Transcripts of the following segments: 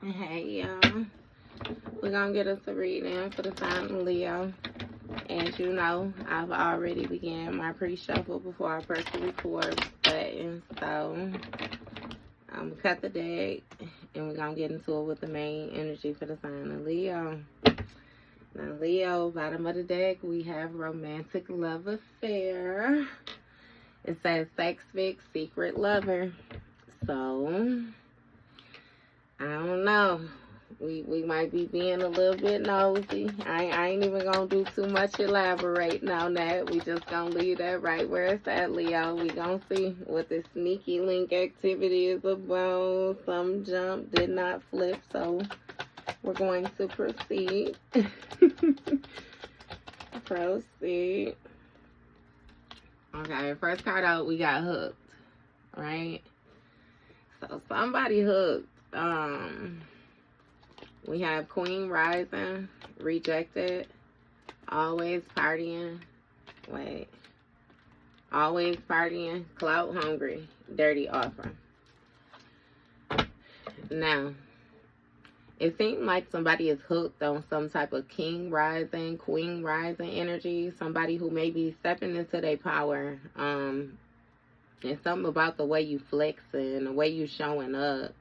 Hey y'all, we're gonna get us a reading for the sign of Leo. As you know, I've already began my pre-shuffle before I press the record button, so I'm gonna cut the deck and we're gonna get into it with the main energy for the sign of Leo. Now Leo, bottom of the deck, we have romantic love affair. It says sex fix, secret lover. So I don't know. We might be being a little bit nosy. I ain't even gonna do too much elaborating on that. We just gonna leave that right where it's at, Leo. We gonna see what this sneaky link activity is about. Some jump did not flip, so we're going to proceed. Proceed. Okay, first card out, we got hooked, right? So somebody hooked. We have Queen rising, rejected, always partying, always partying, clout hungry, dirty offer. Now, it seems like somebody is hooked on some type of king rising, queen rising energy, somebody who may be stepping into their power, and something about the way you flexing, the way you showing up.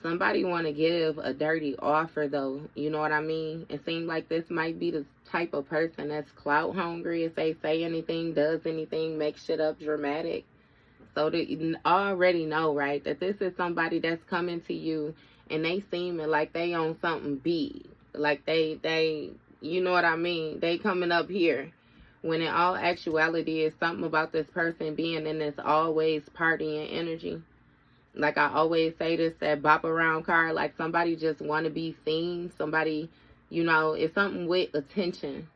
Somebody want to give a dirty offer, though. You know what I mean? It seems like this might be the type of person that's clout hungry. If they say anything, does anything, make shit up dramatic. So that you already know, right, that this is somebody that's coming to you and they seeming like they on something big. Like they, you know what I mean? They coming up here. When in all actuality, is something about this person being in this always partying energy. Like I always say, this that bop around card, like somebody just want to be seen. Somebody, you know, it's something with attention.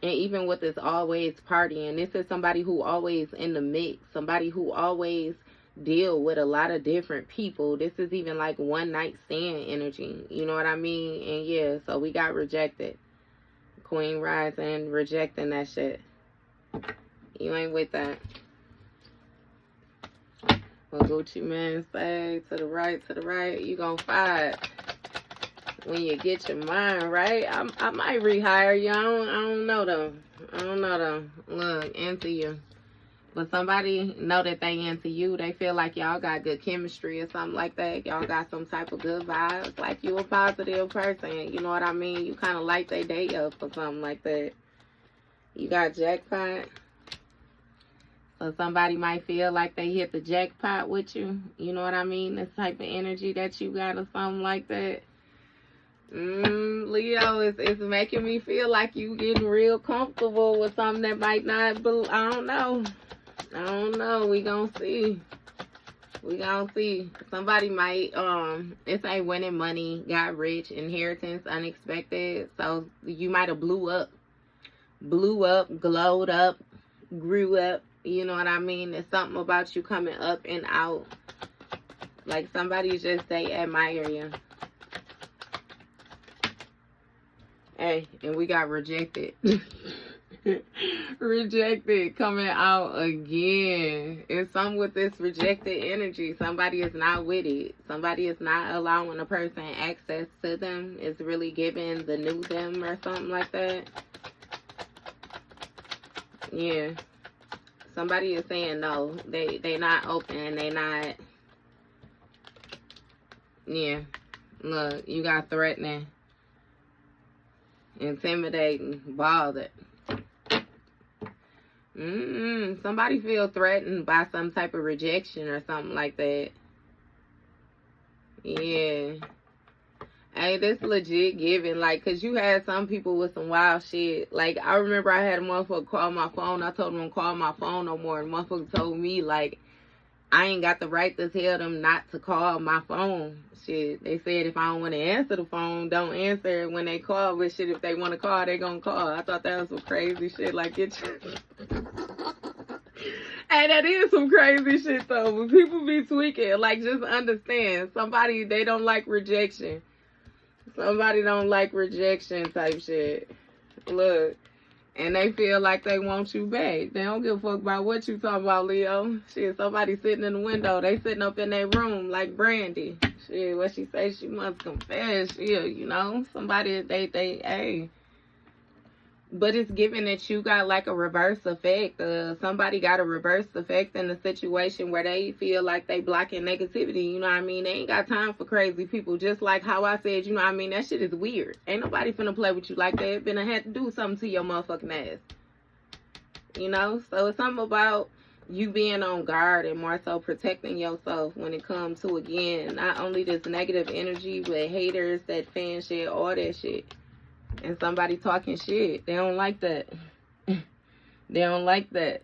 And even with this always partying, this is somebody who always in the mix. Somebody who always deal with a lot of different people. This is even like one night stand energy. You know what I mean? And yeah, so we got rejected. Queen rising, rejecting that shit. You ain't with that. Well, Gucci man say to the right, you gonna fight when you get your mind right. I might rehire you. I don't know though. Look, into you. But somebody know that they into you. They feel like y'all got good chemistry or something like that. Y'all got some type of good vibes. Like you a positive person. You know what I mean? You kind of light their day up or something like that. You got jackpot. So somebody might feel like they hit the jackpot with you. You know what I mean? This type of energy that you got or something like that. Leo, it's making me feel like you getting real comfortable with something that might not be. I don't know. We gonna see. Somebody might, it's like winning money, got rich, inheritance, unexpected. So you might have blew up, glowed up, grew up. You know what I mean? There's something about you coming up and out. Like somebody just they admire you. Hey, and we got rejected. Rejected coming out again. It's something with this rejected energy. Somebody is not with it. Somebody is not allowing a person access to them. It's really giving the new them or something like that. Yeah. Somebody is saying no. They not open. They not. Yeah. Look, you got threatening, intimidating, bothered. Somebody feel threatened by some type of rejection or something like that. Yeah. Hey, this legit giving, like, because you had some people with some wild shit. Like, I remember I had a motherfucker call my phone. I told him don't call my phone no more. And motherfucker told me, like, I ain't got the right to tell them not to call my phone. Shit, they said if I don't want to answer the phone, don't answer it when they call. But shit, if they want to call, they gonna call. I thought that was some crazy shit. Like, get your... Hey, that is some crazy shit, though. When people be tweaking, like, just understand. Somebody, they don't like rejection. Somebody don't like rejection type shit. Look. And they feel like they want you back. They don't give a fuck about what you talking about, Leo. Shit, somebody sitting in the window. They sitting up in their room like Brandy. Shit, what she say, she must confess. Shit, you know, somebody, hey. But it's given that you got like a reverse effect. Somebody got a reverse effect in the situation where they feel like they blocking negativity. You know what I mean? They ain't got time for crazy people. Just like how I said, you know what I mean? That shit is weird. Ain't nobody finna play with you like that. Finna have to do something to your motherfucking ass. You know? So it's something about you being on guard and more so protecting yourself when it comes to, again, not only this negative energy, but haters, that fan shit, all that shit. And somebody talking shit. They don't like that. They don't like that.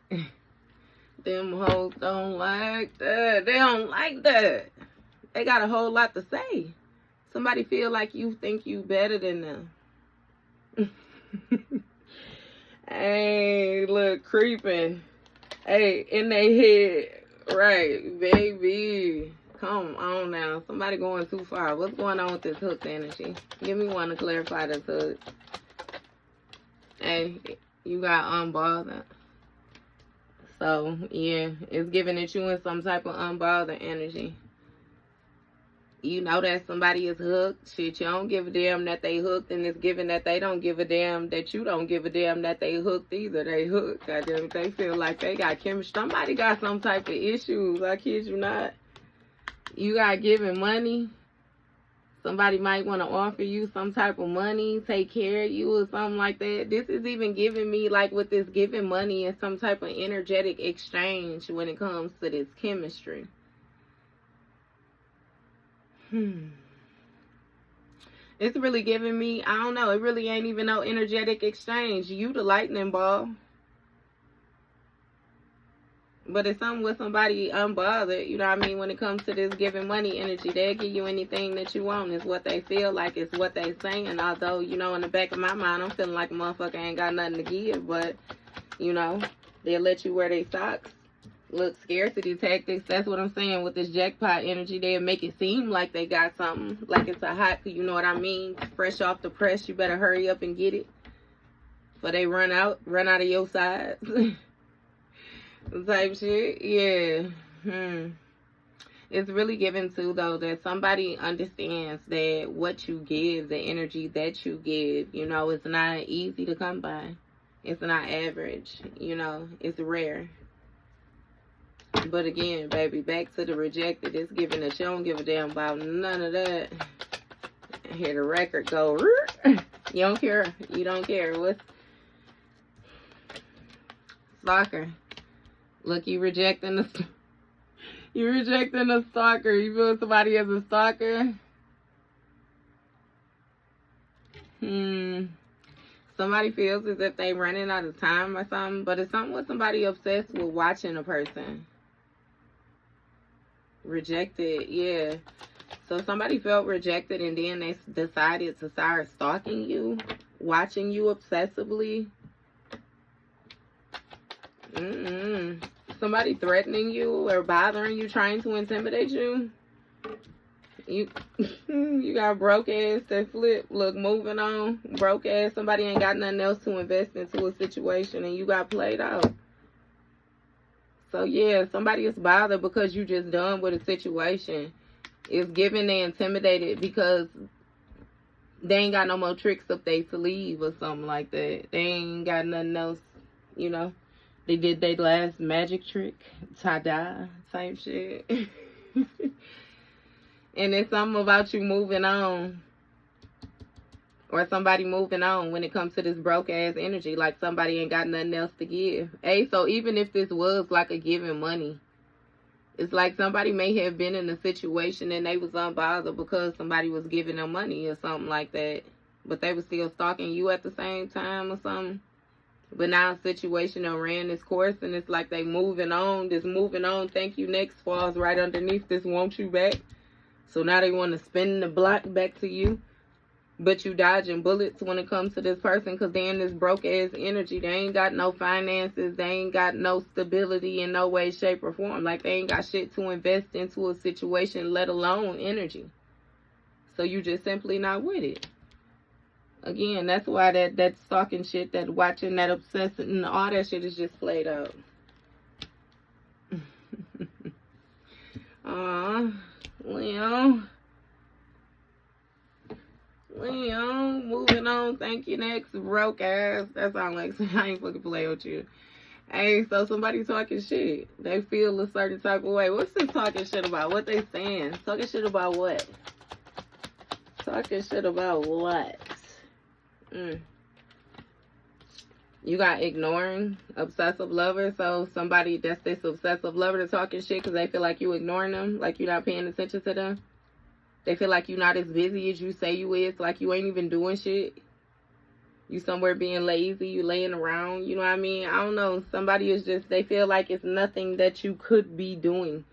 Them hoes don't like that. They don't like that. They got a whole lot to say. Somebody feel like you think you better than them. Hey, look, creeping. Hey, in their head. Right, baby. Come on now. Somebody going too far. What's going on with this hooked energy? Give me one to clarify this hook. Hey, you got unbothered. So, yeah, it's giving that you in some type of unbothered energy. You know that somebody is hooked. Shit, you don't give a damn that they hooked, and it's given that they don't give a damn that you don't give a damn that they hooked either. They hooked. Goddamn, they feel like they got chemistry. Somebody got some type of issues. I kid you not. You got giving money. Somebody might want to offer you some type of money, take care of you or something like that. This is even giving me, like with this giving money and some type of energetic exchange when it comes to this chemistry. It's really giving me, I don't know, it really ain't even no energetic exchange. You the lightning ball. But it's something with somebody unbothered, you know what I mean? When it comes to this giving money energy, they'll give you anything that you want. It's what they feel like, it's what they saying. Although, you know, in the back of my mind, I'm feeling like a motherfucker ain't got nothing to give. But, you know, they'll let you wear their socks. Look, scarcity tactics, that's what I'm saying with this jackpot energy. They'll make it seem like they got something, like it's a hot, you know what I mean? Fresh off the press, you better hurry up and get it. Before they run out of your sides. Type shit, yeah. It's really given too, though, that somebody understands that what you give, the energy that you give, you know, it's not easy to come by. It's not average, you know, it's rare. But again, baby, back to the rejected. It's giving that you don't give a damn about none of that. I hear the record go. You don't care. You don't care. What's stalker? Look, you rejecting the stalker. You feel somebody as a stalker? Somebody feels as if they running out of time or something, but it's something with somebody obsessed with watching a person. Rejected, yeah. So somebody felt rejected and then they decided to start stalking you, watching you obsessively. Somebody threatening you or bothering you, trying to intimidate you. You got broke ass that flip. Look, moving on. Broke ass. Somebody ain't got nothing else to invest into a situation and you got played out. So yeah, somebody is bothered because you just done with a situation. It's given they intimidated because they ain't got no more tricks up their sleeve or something like that. They ain't got nothing else, you know. They did their last magic trick, ta-da type shit. And it's something about you moving on. Or somebody moving on when it comes to this broke ass energy. Like somebody ain't got nothing else to give. Hey, so even if this was like a giving money, it's like somebody may have been in a situation and they was unbothered because somebody was giving them money or something like that. But they were still stalking you at the same time or something. But now a situation done ran its course and it's like they moving on. This moving on, thank you next falls right underneath this want you back. So now they want to spin the block back to you. But you dodging bullets when it comes to this person because they in this broke ass energy. They ain't got no finances. They ain't got no stability in no way, shape, or form. Like they ain't got shit to invest into a situation, let alone energy. So you just simply not with it. Again, that's why that stalking shit, that watching, that obsessing, and all that shit is just played out. Well, Moving on. Thank you. Next, broke ass. That sounds like I ain't fucking play with you. Hey, so somebody talking shit. They feel a certain type of way. What's this talking shit about? What they saying? Talking shit about what? Talking shit about what? You got ignoring, obsessive lover. So somebody that's this obsessive lover that's talking shit because they feel like you ignoring them, like you're not paying attention to them. They feel like you're not as busy as you say you is, like you ain't even doing shit. You somewhere being lazy, you laying around, you know what I mean? I don't know. Somebody is just, they feel like it's nothing that you could be doing.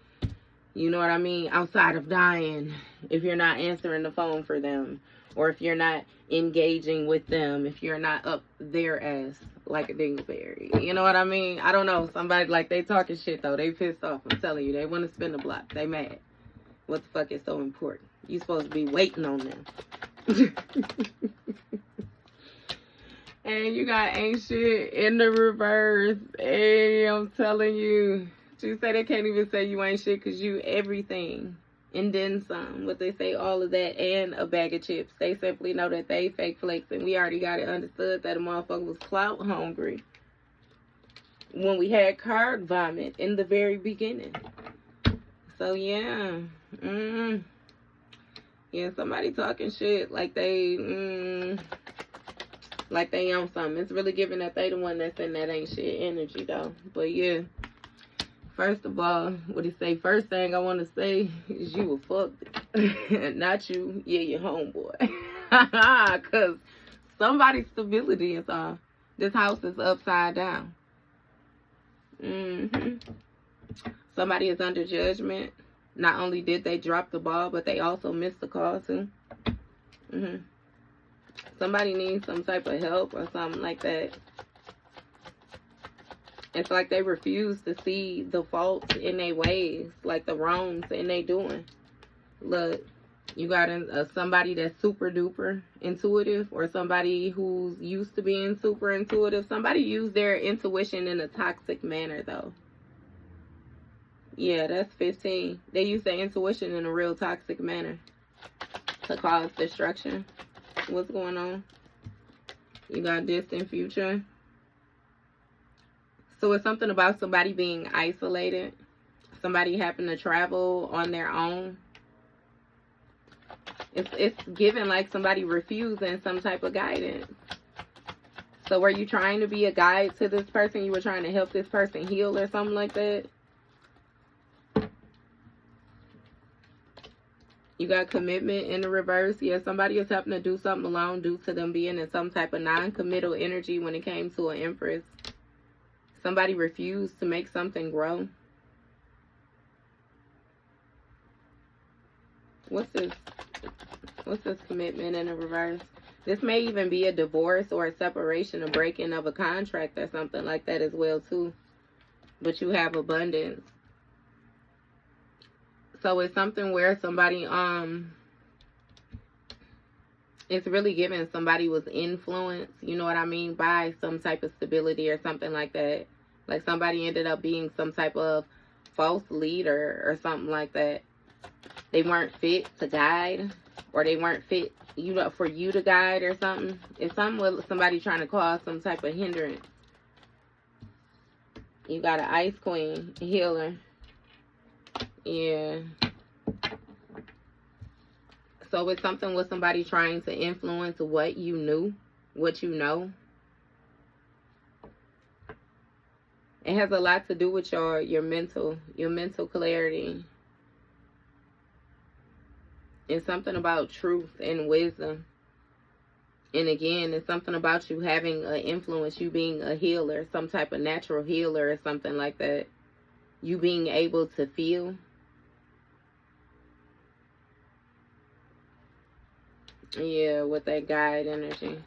You know what I mean? Outside of dying, if you're not answering the phone for them, or if you're not engaging with them, if you're not up their ass like a dingleberry. You know what I mean? I don't know. Somebody, like, they talking shit, though. They pissed off. I'm telling you. They want to spin the block. They mad. What the fuck is so important? You supposed to be waiting on them. And you got ain't shit in the reverse. Hey, I'm telling you. You say they can't even say you ain't shit because you everything. And then some. What they say, all of that and a bag of chips. They simply know that they fake flakes. And we already got it understood that a motherfucker was clout hungry when we had card vomit in the very beginning. So, yeah. Yeah, somebody talking shit like they on something. It's really giving that they the one that's in that ain't shit energy, though. But, yeah. First of all, what he say? First thing I want to say is you were fucked. Not you. Yeah, your homeboy. Because somebody's stability is off. This house is upside down. Somebody is under judgment. Not only did they drop the ball, but they also missed the call, too. Somebody needs some type of help or something like that. It's like they refuse to see the faults in their ways, like the wrongs in they doing. Look, you got somebody that's super duper intuitive, or somebody who's used to being super intuitive. Somebody used their intuition in a toxic manner, though. Yeah, that's 15. They use their intuition in a real toxic manner to cause destruction. What's going on? You got distant future. So it's something about somebody being isolated. Somebody having to travel on their own. It's given like somebody refusing some type of guidance. So were you trying to be a guide to this person? You were trying to help this person heal or something like that? You got commitment in the reverse. Yeah, somebody is having to do something alone due to them being in some type of non-committal energy when it came to an Empress. Somebody refused to make something grow. What's this commitment in the reverse? This may even be a divorce or a separation, a breaking of a contract or something like that as well too. But you have abundance. So it's something where somebody it's really giving somebody was influenced, you know what I mean, by some type of stability or something like that. Like somebody ended up being some type of false leader or something like that. They weren't fit to guide, or they weren't fit, you know, for you to guide or something. It's something with somebody trying to cause some type of hindrance. You got an ice queen, healer. Yeah. So it's something with somebody trying to influence what you knew, what you know. It has a lot to do with your mental clarity. It's something about truth and wisdom. And again, it's something about you having an influence, you being a healer, some type of natural healer or something like that. You being able to feel. Yeah, with that guide energy.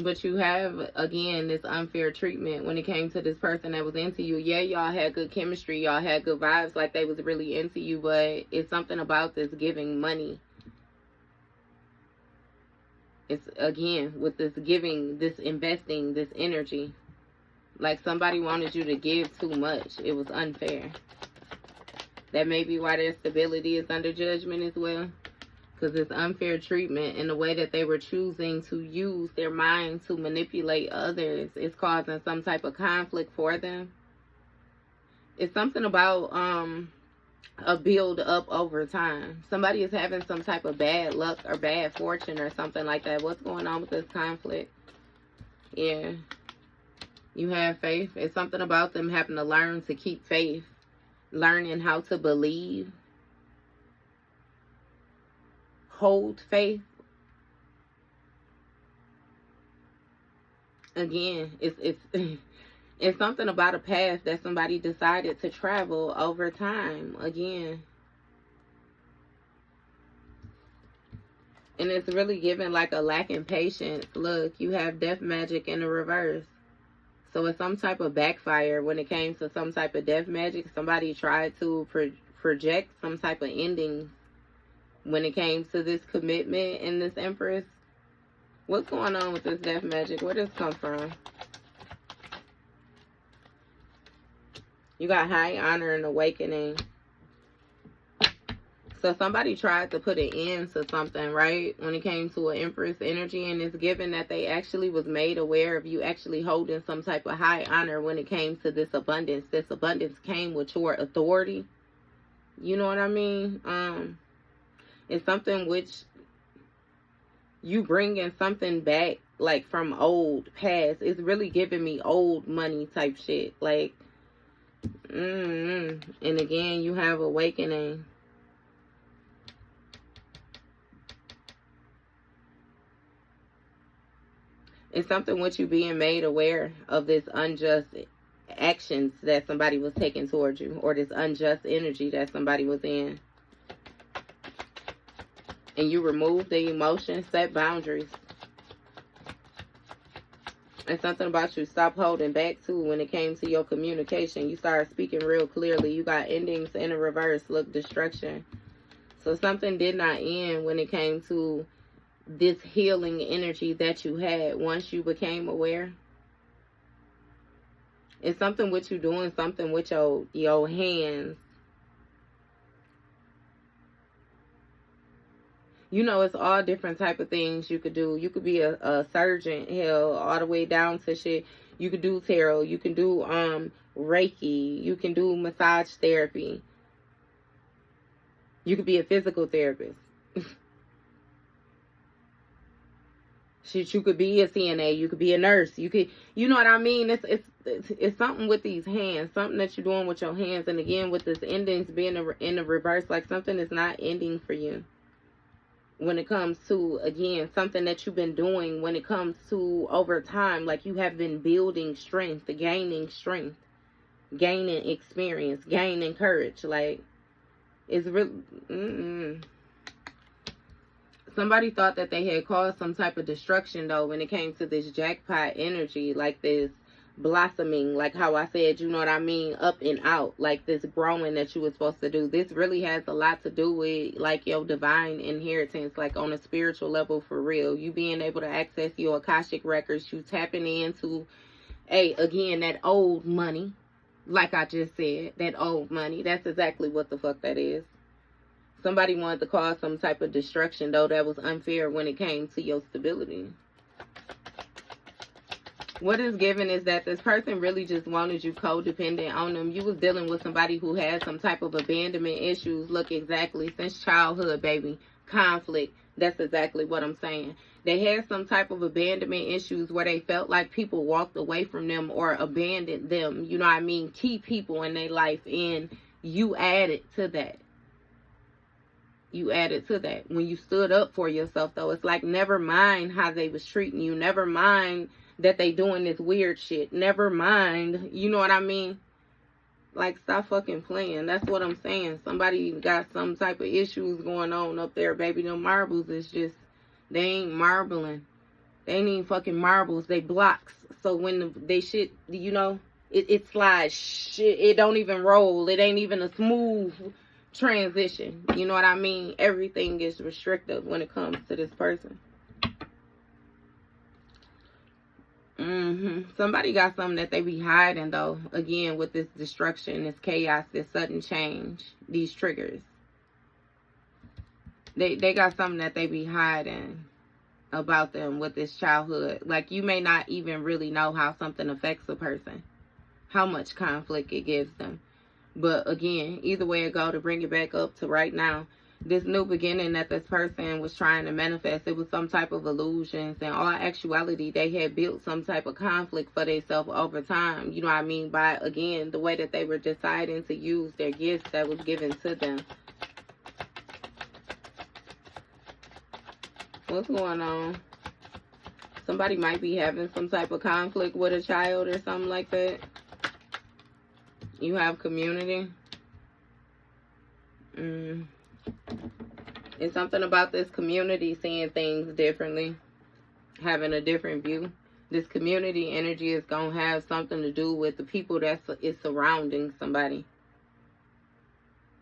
But you have, again, this unfair treatment when it came to this person that was into you. Yeah, y'all had good chemistry. Y'all had good vibes, like they was really into you. But it's something about this giving money. It's, again, with this giving, this investing, this energy. Like somebody wanted you to give too much. It was unfair. That may be why their stability is under judgment as well. Because it's unfair treatment in the way that they were choosing to use their mind to manipulate others. It's causing some type of conflict for them. It's something about a build up over time. Somebody is having some type of bad luck or bad fortune or something like that. What's going on with this conflict? Yeah. You have faith. It's something about them having to learn to keep faith. Learning how to believe. Hold faith. Again, it's something about a path that somebody decided to travel over time. Again. And it's really giving like a lack in patience. Look, you have death magic in the reverse. So it's some type of backfire when it came to some type of death magic. Somebody tried to project some type of ending when it came to this commitment and this Empress. What's going on with this death magic? Where does this come from? You got high honor and awakening. So somebody tried to put an end to something, right? When it came to an Empress energy, and it's given that they actually was made aware of you actually holding some type of high honor when it came to this abundance. This abundance came with your authority. You know what I mean? It's something which you bringing something back, like from old past. It's really giving me old money type shit. Like, and again, you have awakening. It's something with you being made aware of this unjust actions that somebody was taking towards you, or this unjust energy that somebody was in. And you remove the emotions, set boundaries. And something about you stop holding back too when it came to your communication. You started speaking real clearly. You got endings in the reverse. Look, destruction. So something did not end when it came to this healing energy that you had once you became aware. It's something with you doing something with your hands. You know, it's all different type of things you could do. You could be a surgeon, hell, all the way down to shit. You could do tarot. You can do Reiki. You can do massage therapy. You could be a physical therapist. Shit, you could be a CNA. You could be a nurse. You could, you know what I mean? It's something with these hands. Something that you're doing with your hands. And again, with this endings being in the reverse, like something is not ending for you. When it comes to, again, something that you've been doing, when it comes to over time, like you have been building strength, gaining experience, gaining courage. Like, it's really, Somebody thought that they had caused some type of destruction, though, when it came to this jackpot energy, like this blossoming, like how I said, you know what I mean, up and out, like this growing that you were supposed to do. This really has a lot to do with like your divine inheritance, like on a spiritual level, for real. You being able to access your Akashic records, you tapping into again, that old money. Like I just said, that old money. That's exactly what the fuck that is. Somebody wanted to cause some type of destruction, though, that was unfair when it came to your stability. What is given is that this person really just wanted you codependent on them. You was dealing with somebody who had some type of abandonment issues. Look, exactly, since childhood, baby. Conflict. That's exactly what I'm saying. They had some type of abandonment issues where they felt like people walked away from them or abandoned them. You know what I mean? Key people in their life. And you added to that. You added to that. When you stood up for yourself, though, it's like, never mind how they was treating you. Never mind that they doing this weird shit. Never mind. You know what I mean? Like, stop fucking playing. That's what I'm saying. Somebody got some type of issues going on up there, baby. Them marbles is just, they ain't marbling. They ain't even fucking marbles. They blocks. So when they shit, you know, it slides. Shit, it don't even roll. It ain't even a smooth transition. You know what I mean? Everything is restrictive when it comes to this person. Somebody got something that they be hiding, though. Again, with this destruction, this chaos, this sudden change, these triggers. They got something that they be hiding about them with this childhood. Like, you may not even really know how something affects a person, how much conflict it gives them. But again, either way it go, to bring it back up to right now, this new beginning that this person was trying to manifest, it was some type of illusions. In all actuality, they had built some type of conflict for themselves over time. You know what I mean? By, again, the way that they were deciding to use their gifts that was given to them. What's going on? Somebody might be having some type of conflict with a child or something like that. You have community. It's something about this community seeing things differently, having a different view. This community energy is going to have something to do with the people that is surrounding somebody.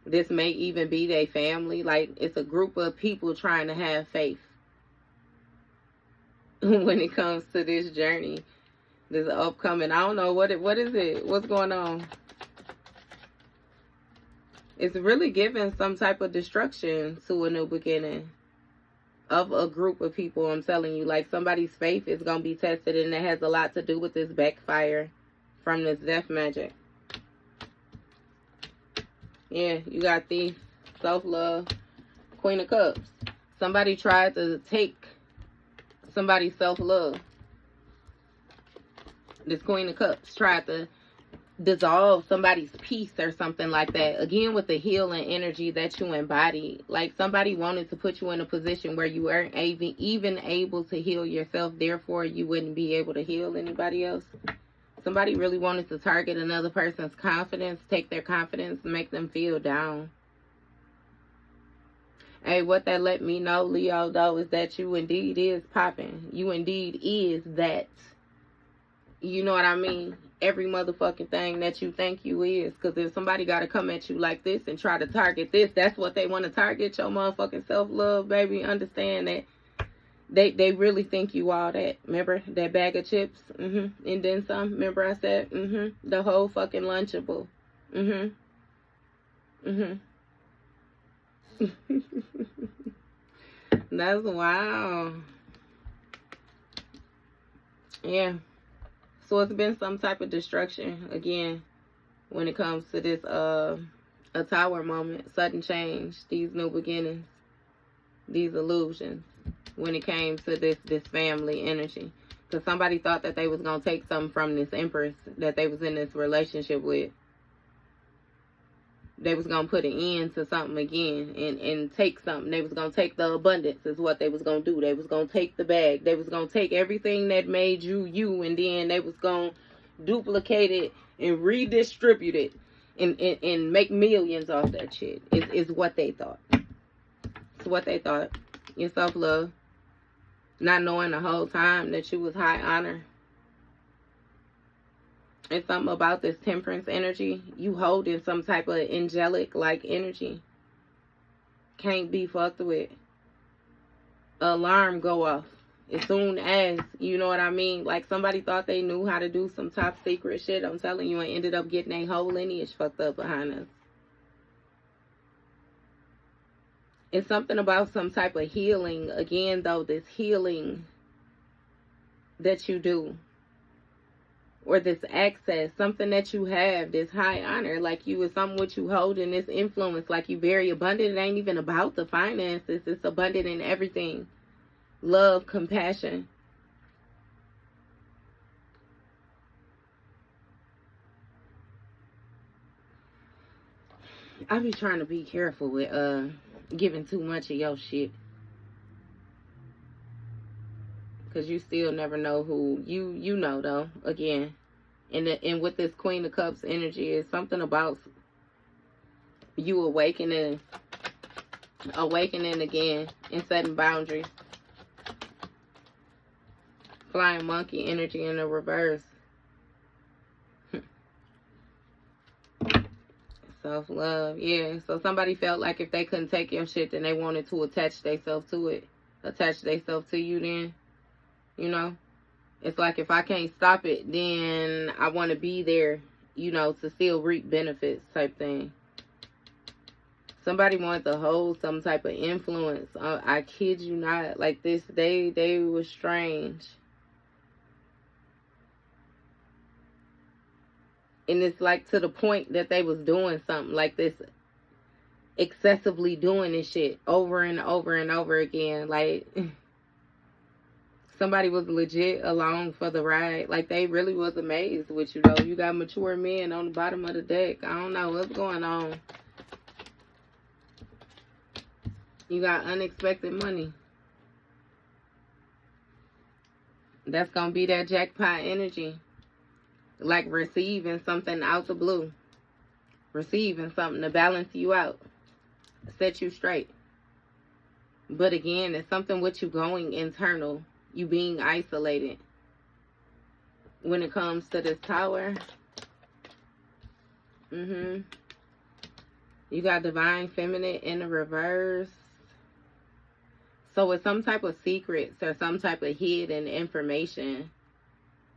This may even be their family. Like, it's a group of people trying to have faith when it comes to this journey. This upcoming, I don't know, what is it? What's going on? It's really giving some type of destruction to a new beginning of a group of people. I'm telling you, like, somebody's faith is going to be tested, and it has a lot to do with this backfire from this death magic. Yeah, you got Thief, self-love, Queen of Cups. Somebody tried to take somebody's self-love. This Queen of Cups tried to dissolve somebody's peace or something like that. Again, with the healing energy that you embody. Like, somebody wanted to put you in a position where you weren't even able to heal yourself. Therefore, you wouldn't be able to heal anybody else. Somebody really wanted to target another person's confidence, take their confidence, and make them feel down. Hey, what that let me know, Leo, though, is that you indeed is popping. You indeed is that. You know what I mean? Every motherfucking thing that you think you is. Because if somebody got to come at you like this and try to target this, that's what they want to target, your motherfucking self-love, baby. Understand that they really think you all that. Remember that bag of chips? And then some. Remember I said, the whole fucking Lunchable. That's wow. Yeah. So it's been some type of destruction, again, when it comes to this, a tower moment, sudden change, these new beginnings, these illusions, when it came to this family energy. Because somebody thought that they was going to take something from this empress that they was in this relationship with. They was going to put an end to something again and take something. They was going to take the abundance is what they was going to do. They was going to take the bag. They was going to take everything that made you, and then they was going to duplicate it and redistribute it and make millions off that shit. Is what they thought. It's what they thought. Your self-love. Not knowing the whole time that you was high honor. It's something about this temperance energy. You holding some type of angelic-like energy. Can't be fucked with. Alarm go off as soon as, you know what I mean? Like, somebody thought they knew how to do some top secret shit, I'm telling you, and ended up getting a whole lineage fucked up behind us. It's something about some type of healing. Again, though, this healing that you do. Or this access, something that you have, this high honor, like you is something what you hold in this influence, like you very abundant. It ain't even about the finances. It's abundant in everything. Love, compassion. I be trying to be careful with giving too much of your shit. Because you still never know who you know, though. Again, and with this Queen of Cups energy, is something about you awakening again and setting boundaries. Flying monkey energy in the reverse. Self-love, yeah. So somebody felt like if they couldn't take your shit, then they wanted to attach themselves to it. Attach themselves to you then. You know, It's like if I can't stop it, then I want to be there, you know, to still reap benefits type thing. Somebody wanted to hold some type of influence. I kid you not. Like this, they were strange. And it's like to the point that they was doing something like this, excessively doing this shit over and over and over again. Like somebody was legit along for the ride. Like they really was amazed with you though. You got mature men on the bottom of the deck. I don't know what's going on. You got unexpected money. That's gonna be that jackpot energy. Like receiving something out the blue. Receiving something to balance you out. Set you straight. But again, it's something with you going internal. You being isolated. When it comes to this tower. You got divine feminine in the reverse. So it's some type of secrets or some type of hidden information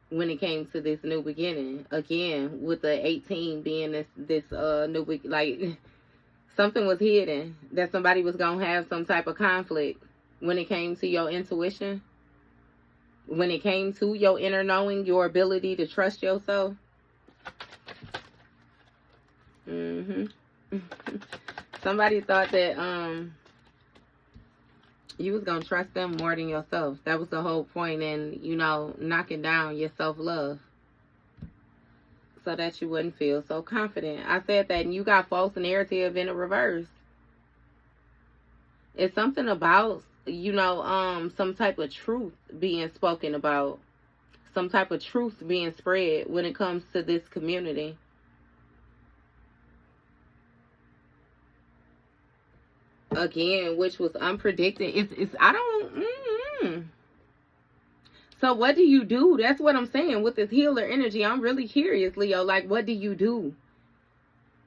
when it came to this new beginning. Again, with the 18 being this new, like something was hidden that somebody was gonna have some type of conflict when it came to your intuition, when it came to your inner knowing, your ability to trust yourself. Somebody thought that you was gonna trust them more than yourself. That was the whole point in, you know, knocking down your self-love. So that you wouldn't feel so confident. I said that, and you got false narrative in the reverse. It's something about, you know, some type of truth being spoken about. Some type of truth being spread when it comes to this community. Again, which was unpredicted. It's I don't. So what do you do? That's what I'm saying with this healer energy. I'm really curious, Leo. Like, what do you do?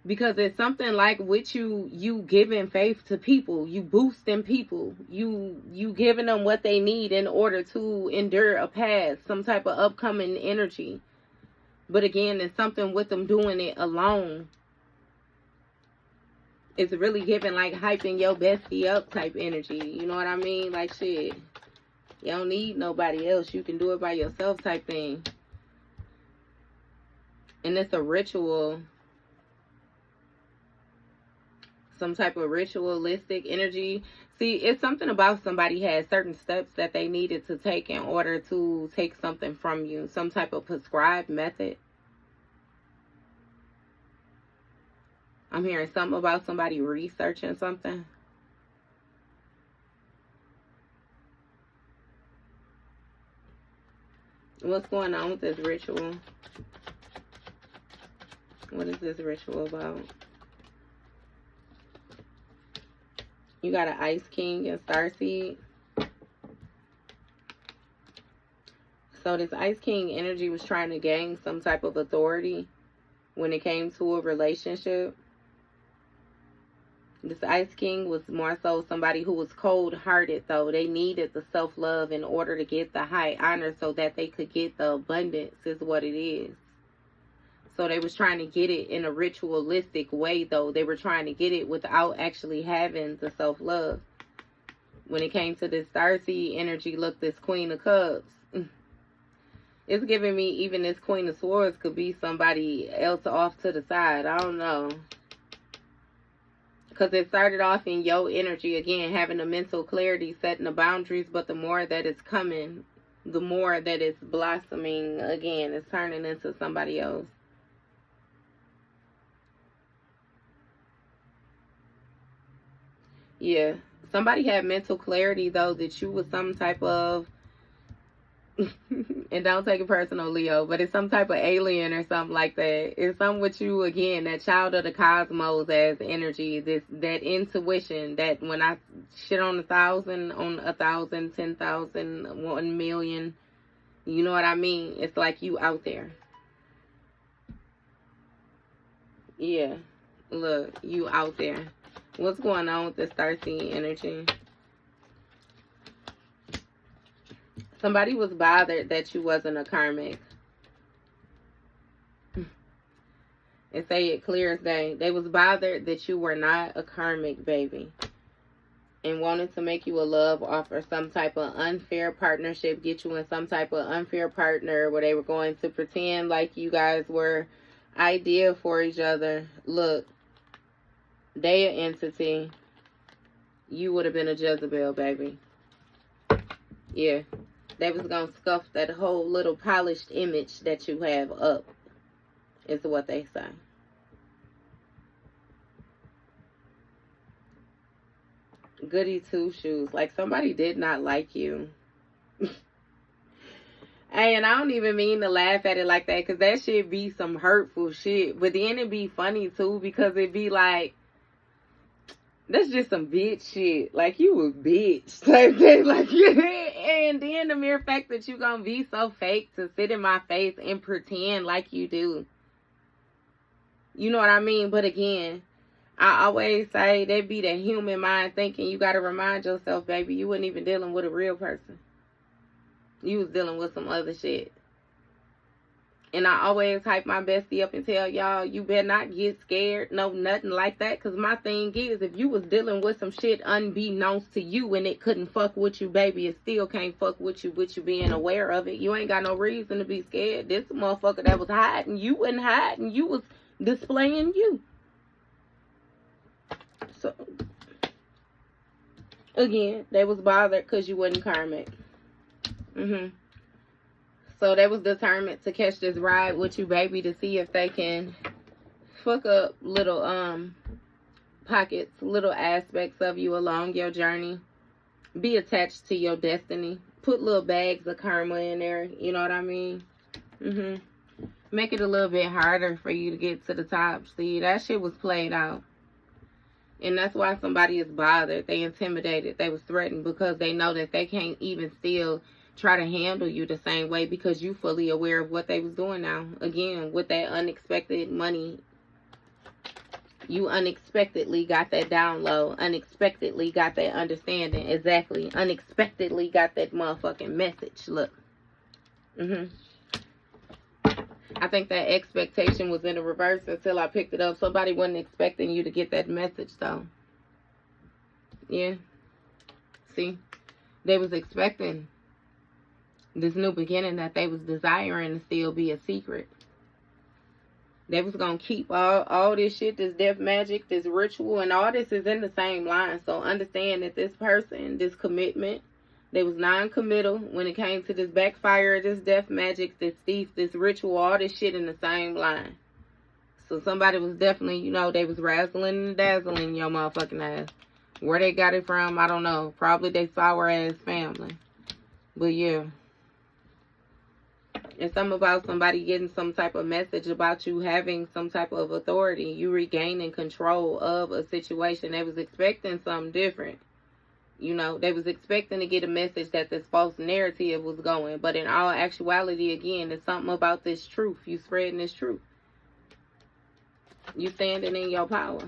Because it's something like with you giving faith to people, you boosting people, you giving them what they need in order to endure a past, some type of upcoming energy. But again, it's something with them doing it alone. It's really giving like hyping your bestie up type energy. You know what I mean? Like shit. You don't need nobody else. You can do it by yourself type thing. And it's a ritual. Some type of ritualistic energy. See, it's something about somebody had certain steps that they needed to take in order to take something from you. Some type of prescribed method. I'm hearing something about somebody researching something. What's going on with this ritual? What is this ritual about? You got an Ice King and Starseed. So this Ice King energy was trying to gain some type of authority when it came to a relationship. This Ice King was more so somebody who was cold-hearted, though. They needed the self-love in order to get the high honor so that they could get the abundance is what it is. So they was trying to get it in a ritualistic way, though. They were trying to get it without actually having the self-love. When it came to this Starseed energy, look, this Queen of Cups. It's giving me even this Queen of Swords could be somebody else off to the side. I don't know. Because it started off in your energy, again, having the mental clarity, setting the boundaries. But the more that it's coming, the more that it's blossoming, again, it's turning into somebody else. Yeah. Somebody had mental clarity, though, that you was some type of... and don't take it personal, Leo, but it's some type of alien or something like that. It's something with you, again, that child of the cosmos as energy, that intuition, that when I shit on 1,000, 10,000, 1 million, you know what I mean? It's like you out there. Yeah, look, you out there. What's going on with this Starseed energy? Somebody was bothered that you wasn't a karmic. And say it clear as day. They was bothered that you were not a karmic, baby. And wanted to make you a love offer, some type of unfair partnership, get you in some type of unfair partner where they were going to pretend like you guys were ideal for each other. Look, they an entity. You would have been a Jezebel, baby. Yeah. They was going to scuff that whole little polished image that you have up, is what they say. Goody two shoes. Like, somebody did not like you. Hey, and I don't even mean to laugh at it like that, because that shit be some hurtful shit. But then it be funny, too, because it be like, that's just some bitch shit. Like, you a bitch type thing. Like, and then the mere fact that you gonna be so fake to sit in my face and pretend like you do. You know what I mean? But again, I always say that be the human mind thinking. You gotta remind yourself, baby, you wasn't even dealing with a real person. You was dealing with some other shit. And I always hype my bestie up and tell y'all, you better not get scared. No, nothing like that. Because my thing is, if you was dealing with some shit unbeknownst to you and it couldn't fuck with you, baby, it still can't fuck with you being aware of it. You ain't got no reason to be scared. This motherfucker that was hiding, you wasn't hiding. You was displaying you. So, again, they was bothered because you wasn't karmic. So they was determined to catch this ride with you, baby, to see if they can fuck up little pockets, little aspects of you along your journey. Be attached to your destiny. Put little bags of karma in there. You know what I mean? Make it a little bit harder for you to get to the top. See, that shit was played out. And that's why somebody is bothered. They intimidated. They was threatened because they know that they can't even still try to handle you the same way because you fully aware of what they was doing now. Again, with that unexpected money, you unexpectedly got that download, unexpectedly got that understanding. Exactly. Unexpectedly got that motherfucking message. Look. I think that expectation was in the reverse until I picked it up. Somebody wasn't expecting you to get that message, though. Yeah. See? They was expecting this new beginning that they was desiring to still be a secret. They was going to keep all this shit, this death magic, this ritual, and all this is in the same line. So understand that this person, this commitment, they was non-committal when it came to this backfire, this death magic, this thief, this ritual, all this shit in the same line. So somebody was definitely, you know, they was razzling and dazzling your motherfucking ass. Where they got it from, I don't know. Probably they sour ass family. But yeah. It's something about somebody getting some type of message about you having some type of authority. You regaining control of a situation. They was expecting something different. You know, they was expecting to get a message that this false narrative was going. But in all actuality, again, it's something about this truth. You spreading this truth. You standing in your power.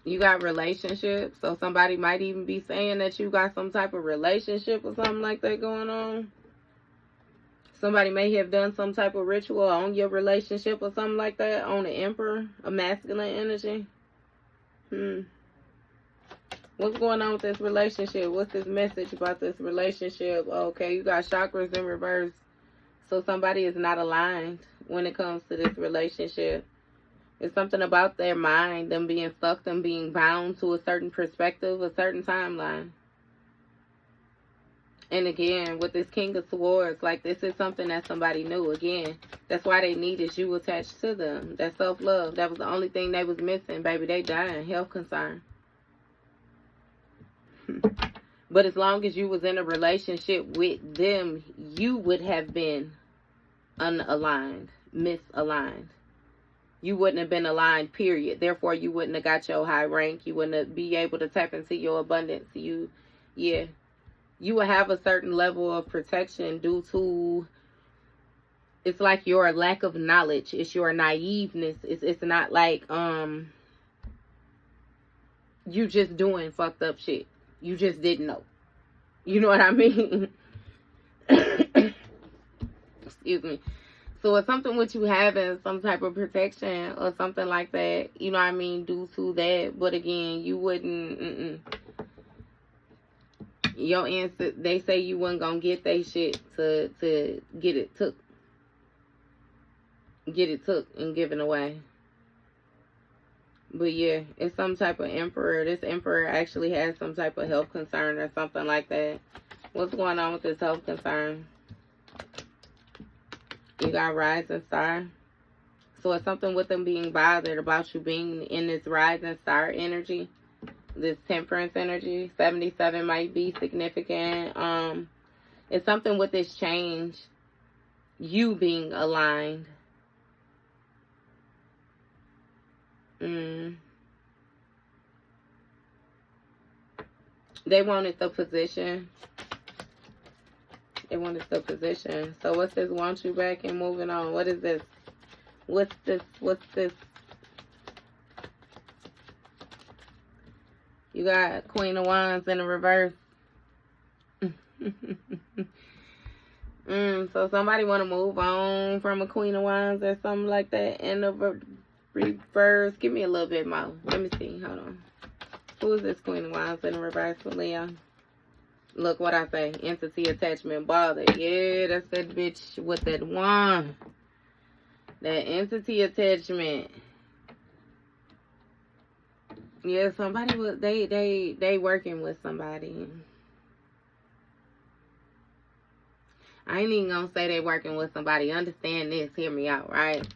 You got relationships. So somebody might even be saying that you got some type of relationship or something like that going on. Somebody may have done some type of ritual on your relationship or something like that. On the Emperor, a masculine energy. What's going on with this relationship? What's this message about this relationship? Okay, you got chakras in reverse. So somebody is not aligned when it comes to this relationship. It's something about their mind, them being stuck, them being bound to a certain perspective, a certain timeline. And again, with this King of Swords, like this is something that somebody knew. Again, that's why they needed you attached to them. That self-love. That was the only thing they was missing, baby. They dying. Health concern. But as long as you was in a relationship with them, you would have been unaligned, misaligned. You wouldn't have been aligned, period. Therefore, you wouldn't have got your high rank. You wouldn't have be able to tap into your abundance. You would have a certain level of protection due to, it's like your lack of knowledge. It's your naiveness. It's not like you just doing fucked up shit. You just didn't know. You know what I mean? Excuse me. So it's something with you having some type of protection or something like that. You know what I mean? Due to that. But again, you wouldn't... Your answer, they say you wasn't gonna get they shit to get it took and given away. But yeah, it's some type of emperor. This emperor actually has some type of health concern or something like that. What's going on with this health concern? You got rising star. So it's something with them being bothered about you being in this rising star energy. This temperance energy. 77 might be significant. It's something with this change. You being aligned. They wanted the position. They wanted the position. So what's this? Want you back and moving on. What is this? What's this? What's this? You got Queen of Wands in the reverse. So somebody want to move on from a Queen of Wands or something like that in the reverse. Give me a little bit more. Let me see. Hold on. Who is this Queen of Wands in the reverse for Leo? Look what I say. Entity attachment bothered. Yeah, that's that bitch with that wand. That entity attachment. Yeah, somebody was they working with somebody. I ain't even gonna say they working with somebody. Understand this, hear me out, right?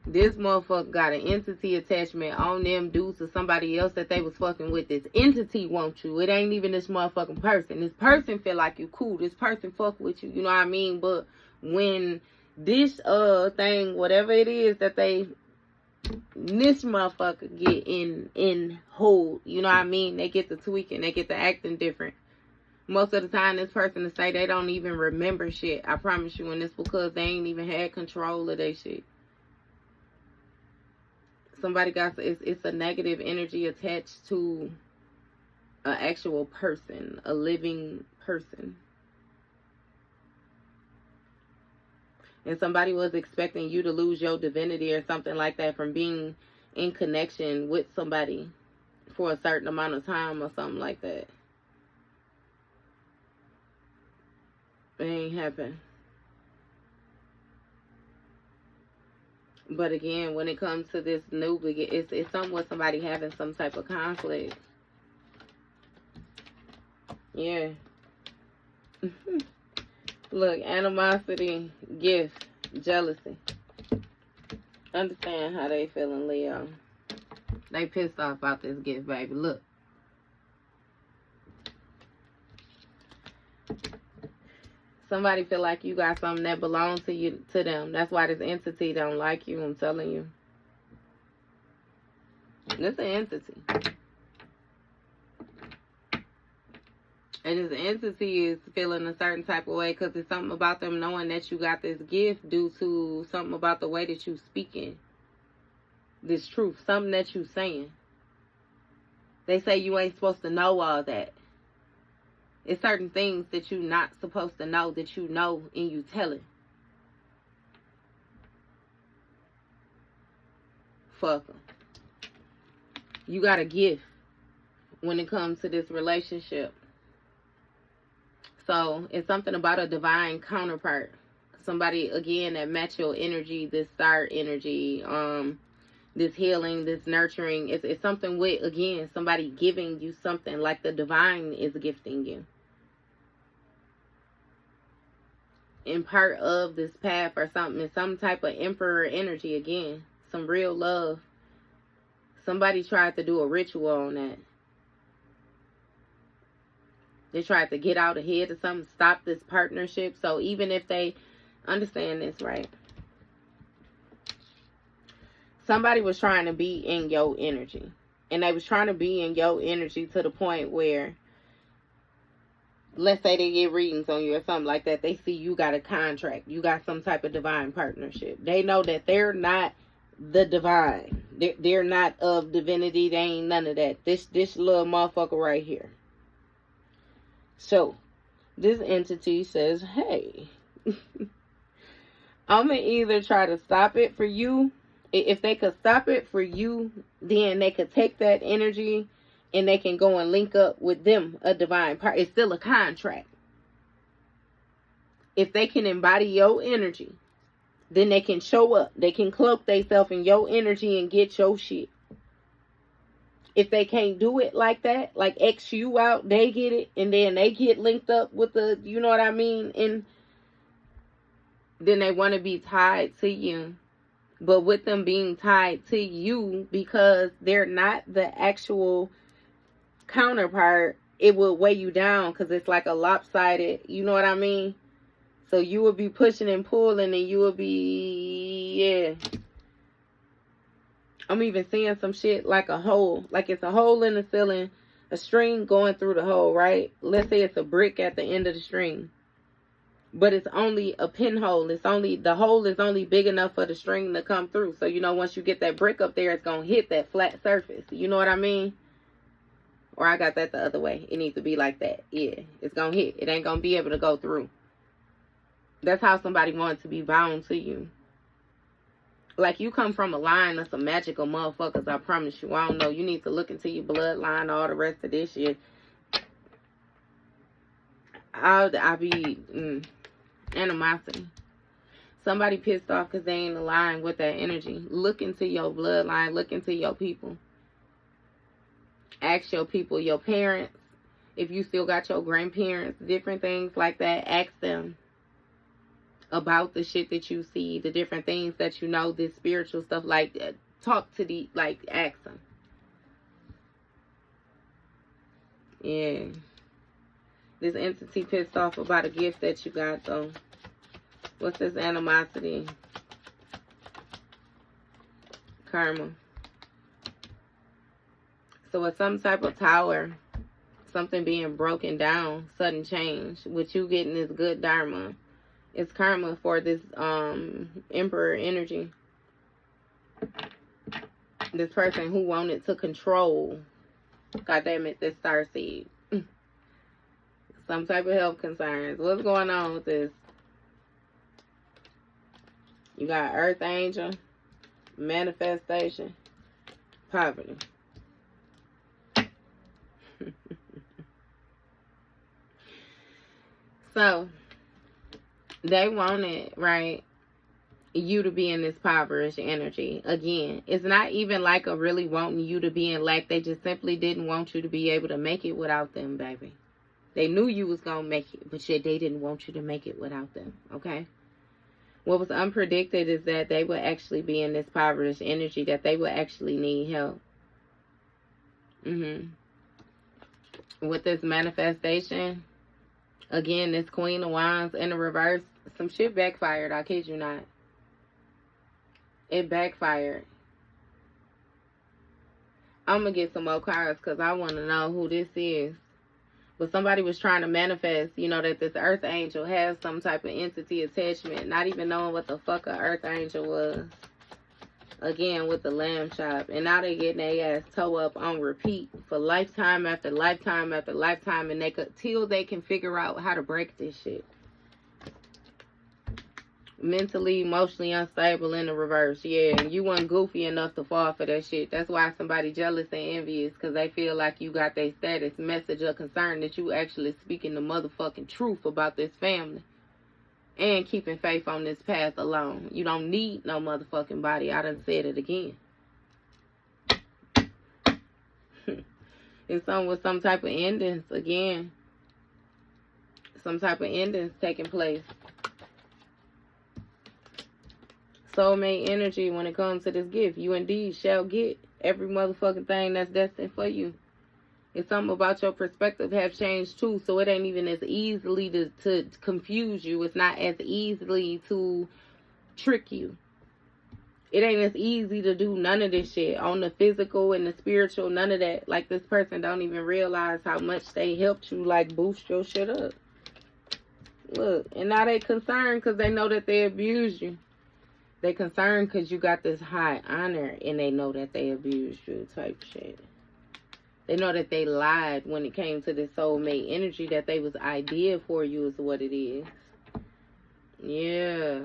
This motherfucker got an entity attachment on them due to somebody else that they was fucking with. This entity wants you. It ain't even this motherfucking person. This person feel like you cool. This person fuck with you. You know what I mean? But when this thing, whatever it is that this motherfucker get in hold, you know what I mean? They get to tweaking. They get to acting different. Most of the time, this person to say they don't even remember shit. I promise you. And it's because they ain't even had control of their shit. Somebody got, it's a negative energy attached to an actual person, a living person. And somebody was expecting you to lose your divinity or something like that from being in connection with somebody for a certain amount of time or something like that. It ain't happen. But again, when it comes to this new beginning, it's something with somebody having some type of conflict. Yeah. Look, animosity, gift, jealousy. Understand how they feeling, Leo. They pissed off about this gift, baby. Look. Somebody feel like you got something that belongs to you, to them. That's why this entity don't like you, I'm telling you. It's an entity. And this entity is feeling a certain type of way because it's something about them knowing that you got this gift due to something about the way that you speaking. This truth, something that you saying. They say you ain't supposed to know all that. It's certain things that you're not supposed to know that you know and you telling. Fuck them. You got a gift when it comes to this relationship. So it's something about a divine counterpart. Somebody, again, that match your energy, this star energy, this healing, this nurturing. It's something with, again, somebody giving you something like the divine is gifting you. In part of this path or something, is some type of emperor energy again. Some real love. Somebody tried to do a ritual on that. They tried to get out ahead of something, stop this partnership. So even if they understand this, right? Somebody was trying to be in your energy. And they was trying to be in your energy to the point where, let's say they get readings on you or something like that. They see you got a contract. You got some type of divine partnership. They know that they're not the divine. They're not of divinity. They ain't none of that. This little motherfucker right here. So, this entity says, hey, I'm going to either try to stop it for you. If they could stop it for you, then they could take that energy and they can go and link up with them, a divine part. It's still a contract. If they can embody your energy, then they can show up. They can cloak themselves in your energy and get your shit. If they can't do it like that, like X you out, they get it, and then they get linked up with the, you know what I mean? And then they want to be tied to you. But with them being tied to you, because they're not the actual counterpart, it will weigh you down because it's like a lopsided, you know what I mean? So you will be pushing and pulling, and you will be, yeah. I'm even seeing some shit like a hole. Like it's a hole in the ceiling, a string going through the hole, right? Let's say it's a brick at the end of the string. But it's only a pinhole. The hole is only big enough for the string to come through. So, you know, once you get that brick up there, it's going to hit that flat surface. You know what I mean? Or I got that the other way. It needs to be like that. Yeah, it's going to hit. It ain't going to be able to go through. That's how somebody wants to be bound to you. Like, you come from a line of some magical motherfuckers, I promise you. I don't know. You need to look into your bloodline, all the rest of this shit. I'll be... Animosity. Somebody pissed off because they ain't aligned with that energy. Look into your bloodline. Look into your people. Ask your people, your parents. If you still got your grandparents, different things like that, ask them about the shit that you see, the different things that you know, this spiritual stuff. Like, talk to the, like, ask them. Yeah. This entity pissed off about a gift that you got, though. What's this animosity? Karma. So it's some type of tower. Something being broken down. Sudden change. What you getting is good dharma. It's karma for this emperor energy. This person who wanted to control. God damn it, this starseed. Some type of health concerns. What's going on with this? You got Earth Angel, manifestation, poverty. So, they wanted, right, you to be in this impoverished energy. Again, it's not even like a really wanting you to be in lack. They just simply didn't want you to be able to make it without them, baby. They knew you was going to make it, but yet they didn't want you to make it without them, okay? What was unpredicted is that they would actually be in this impoverished energy, that they would actually need help. With this manifestation, again, this Queen of Wands in the reverse, some shit backfired, I kid you not. It backfired. I'm going to get some more cards because I want to know who this is. But somebody was trying to manifest, you know, that this Earth Angel has some type of entity attachment, not even knowing what the fuck a Earth Angel was. Again, with the lamb chop. And now they getting their ass toe up on repeat for lifetime after lifetime after lifetime. And till they can figure out how to break this shit. Mentally, emotionally unstable in the reverse. Yeah, and you weren't goofy enough to fall for that shit. That's why somebody jealous and envious, because they feel like you got their status, message, or concern that you actually speaking the motherfucking truth about this family. And keeping faith on this path alone. You don't need no motherfucking body. I done said it again. It's with some type of endings again. Some type of endings taking place. Soulmate energy when it comes to this gift. You indeed shall get every motherfucking thing that's destined for you. It's something about your perspective have changed too, so it ain't even as easily to confuse you. It's not as easily to trick you. It ain't as easy to do none of this shit. On the physical and the spiritual, none of that. Like, this person don't even realize how much they helped you, like, boost your shit up. Look, and now they concerned because they know that they abused you. They concerned because you got this high honor and they know that they abused you type shit. They know that they lied when it came to this soulmate energy, that they was idea for you is what it is. Yeah.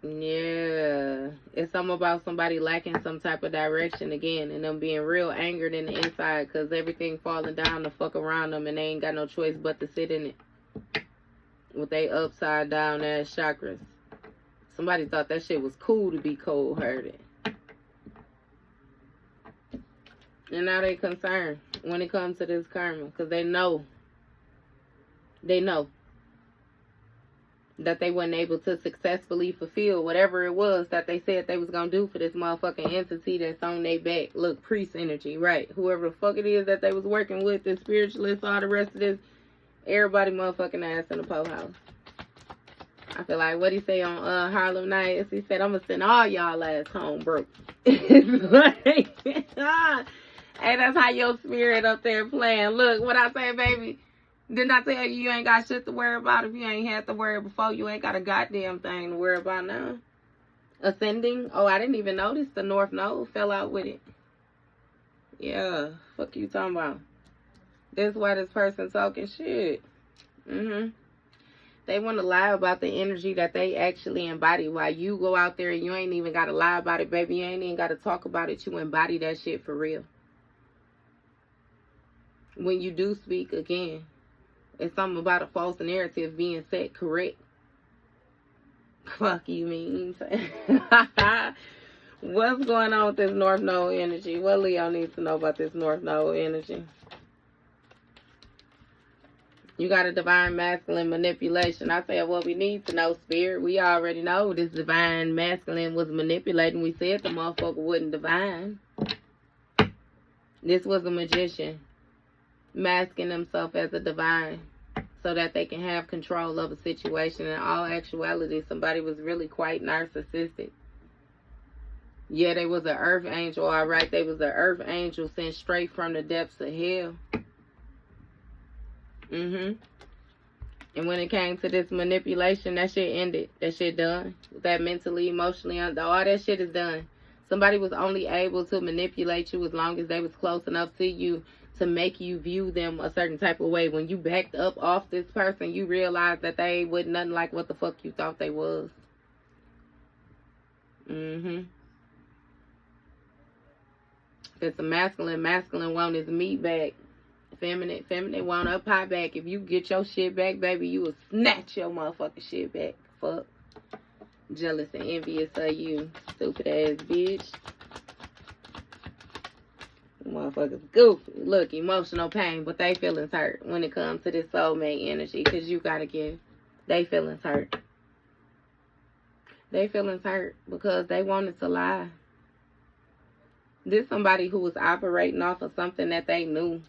Yeah. It's something about somebody lacking some type of direction again, and them being real angered in the inside because everything falling down the fuck around them, and they ain't got no choice but to sit in it with they upside down ass chakras. Somebody thought that shit was cool to be cold-hearted. And now they concerned when it comes to this karma, because they know that they weren't able to successfully fulfill whatever it was that they said they was going to do for this motherfucking entity that's on their back. Look, priest energy, right? Whoever the fuck it is that they was working with, the spiritualists, all the rest of this, everybody motherfucking ass in the po house. I feel like what he say on Harlem Nights, he said, I'm going to send all y'all ass home broke. Hey, that's how your spirit up there playing. Look, what I say, baby. Didn't I tell you ain't got shit to worry about? If you ain't had to worry before, you ain't got a goddamn thing to worry about now. Ascending. Oh, I didn't even notice the North Node fell out with it. Yeah. Fuck you talking about? That's why this person talking shit. They want to lie about the energy that they actually embody. While you go out there and you ain't even got to lie about it, baby. You ain't even got to talk about it. You embody that shit for real. When you do speak again, it's something about a false narrative being set correct. Fuck you mean. What's going on with this North Node energy? What Leo needs to know about this North Node energy? You got a divine masculine manipulation. I said, well, we need to know, spirit. We already know this divine masculine was manipulating. We said the motherfucker wasn't divine. This was a magician masking himself as a divine so that they can have control of a situation. In all actuality, somebody was really quite narcissistic. Yeah, they was an earth angel, all right. They was an earth angel sent straight from the depths of hell. And when it came to this manipulation, that shit ended. That shit done. That mentally, emotionally, all that shit is done. Somebody was only able to manipulate you as long as they was close enough to you to make you view them a certain type of way. When you backed up off this person, you realized that they wasn't nothing like what the fuck you thought they was. It's a masculine want his meat back. Feminine want her pie back. If you get your shit back, baby, you will snatch your motherfucking shit back. Fuck. Jealous and envious of you, stupid ass bitch. Motherfuckers goofy. Look, emotional pain, but they feelings hurt when it comes to this soulmate energy, because you gotta give. They feelings hurt. They feelings hurt because they wanted to lie. This somebody who was operating off of something that they knew.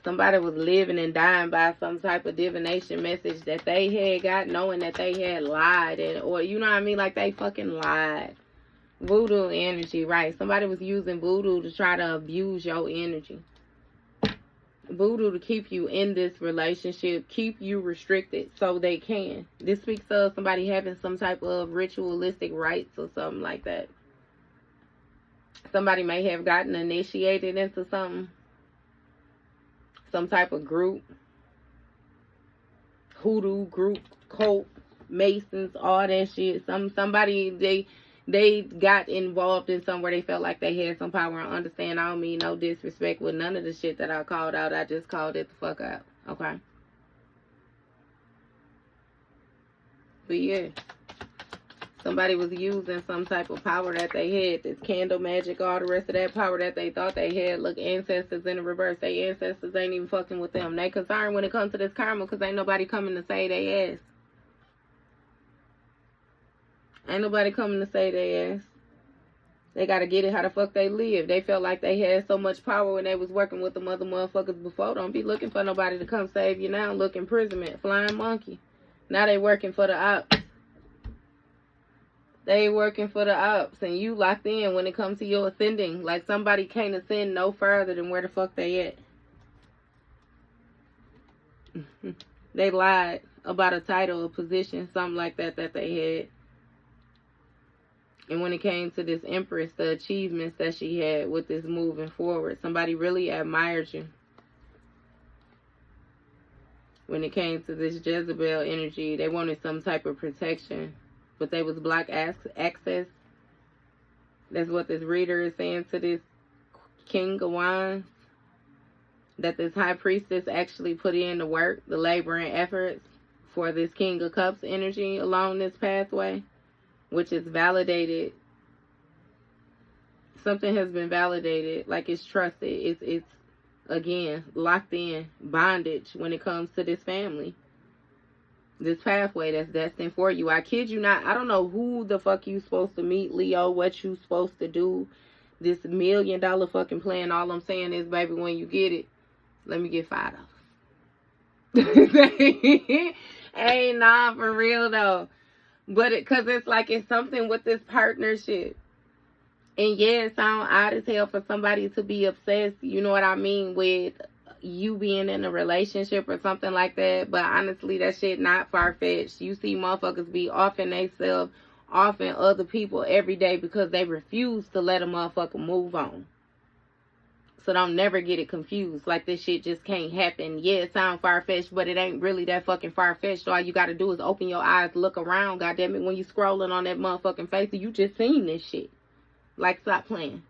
Somebody was living and dying by some type of divination message that they had got, knowing that they had lied, or you know what I mean, like they fucking lied. Voodoo energy, right? Somebody was using voodoo to try to abuse your energy. Voodoo to keep you in this relationship, keep you restricted so they can. This speaks of somebody having some type of ritualistic rites or something like that. Somebody may have gotten initiated into something. Some type of group. Hoodoo group, cult, Masons, all that shit. Somebody, they got involved in somewhere they felt like they had some power and understand. I don't mean no disrespect with none of the shit that I called out. I just called it the fuck out. Okay? But yeah. Somebody was using some type of power that they had. This candle magic, all the rest of that power that they thought they had. Look, ancestors in the reverse. They ancestors ain't even fucking with them. They concerned when it comes to this karma because ain't nobody coming to say they ass. Ain't nobody coming to say they ass. They got to get it how the fuck they live. They felt like they had so much power when they was working with the mother motherfuckers before. Don't be looking for nobody to come save you now. Look, imprisonment, flying monkey. Now they working for the ops. They working for the ops, and you locked in when it comes to your ascending. Like somebody can't ascend no further than where the fuck they at. They lied about a title, a position, something like that they had. And when it came to this Empress, the achievements that she had with this moving forward, somebody really admired you. When it came to this Jezebel energy, they wanted some type of protection, but they was block access. That's what this reader is saying to this King of Wands. That this High Priestess actually put in the work, the labor and efforts for this King of Cups energy along this pathway, which is validated. Something has been validated, like it's trusted. It's again, locked in bondage when it comes to this family. This pathway that's destined for you. I kid you not. I don't know who the fuck you supposed to meet, Leo, what you supposed to do. This $1 million fucking plan. All I'm saying is, baby, when you get it, let me get $5. Hey, nah, for real though. But cause it's like it's something with this partnership. And yeah, it sounds odd as hell for somebody to be obsessed, you know what I mean, with you being in a relationship or something like that. But honestly, that shit not far-fetched. You see motherfuckers be offing themselves, offing other people every day because they refuse to let a motherfucker move on. So don't never get it confused. Like this shit just can't happen. Yeah, it sounds far-fetched, but it ain't really that fucking far-fetched. All you gotta do is open your eyes, look around, goddammit, when you scrolling on that motherfucking face, you just seen this shit. Like, stop playing.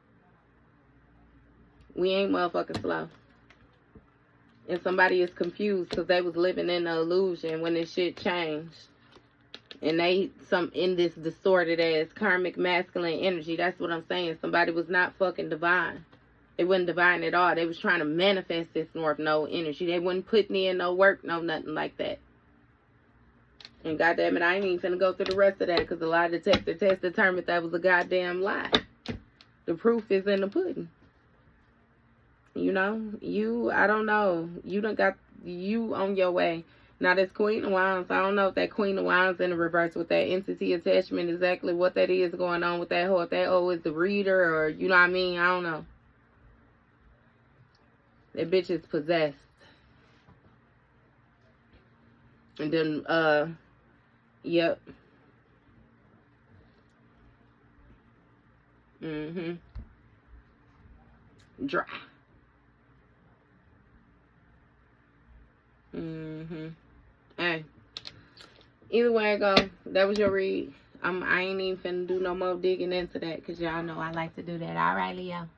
We ain't motherfucking slow. And somebody is confused because they was living in the illusion when this shit changed. And they, in this distorted ass karmic masculine energy. That's what I'm saying. Somebody was not fucking divine. They wasn't divine at all. They was trying to manifest this North Node energy. They wasn't putting in no work, no nothing like that. And goddamn it, I ain't even finna go through the rest of that because the lie detector test determined that was a goddamn lie. The proof is in the pudding. You know, I don't know. You done got you on your way. Now, this Queen of Wands, I don't know if that Queen of Wands in the reverse with that entity attachment, exactly what that is going on with that whole, if that is the reader or, you know what I mean? I don't know. That bitch is possessed. And then, yep. Dry. Hey. Either way I go, that was your read. I ain't even finna do no more digging into that because y'all know I like to do that. All right, Leo.